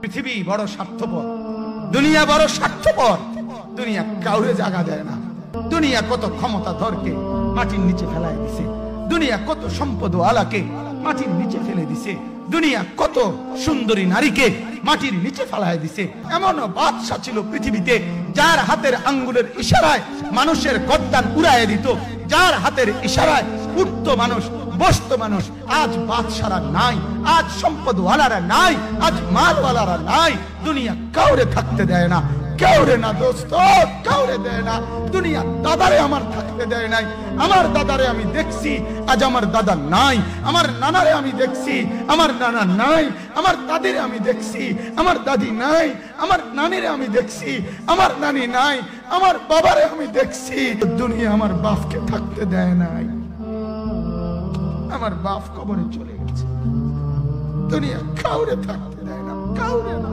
পৃথিবী বড় স্বার্থপর, দুনিয়া বড় স্বার্থপর। দুনিয়া কাউরে জায়গা দেয় না। দুনিয়া কত ক্ষমতাধরকে মাটির নিচে ফেলায় দিছে, দুনিয়া কত সম্পদ আলাকে মাটির নিচে ফেলে দিছে, দুনিয়া কত সুন্দরী নারীকে মাটির নিচে ফেলায় দিছে। এমনও বাদশা ছিল পৃথিবীতে যার হাতের আঙ্গুলের ইশারায় মানুষের গর্দান উড়াইয়ে দিত, যার হাতের ইশারায় উঠতো মানুষ, বসতো মানুষ। আজ বাদশারা নাই, আজ সম্পদওয়ালারা নাই, আজ মালওয়ালারা নাই। দুনিয়া কাউরে থাকতে দেয় না, কাউরে না দোস্ত, কাউরে দেয় না। দুনিয়া দাদারে আমার থাকতে দেয় নাই। আমার দাদারে আমি দেখছি, আজ আমার দাদা নাই। আমার নানারে আমি দেখছি, আমার নানা নাই। আমার দাদিরে আমি দেখছি, আমার দাদি নাই। আমার নানিরে আমি দেখছি, আমার নানি নাই। আমার বাবারে আমি দেখছি। দুনিয়া আমার বাপকে থাকতে দেয় নাই। আমার বাপ কবরে চলে গেছে। দুনিয়া কাউরে থাকতে দেয় না, কাউরে না।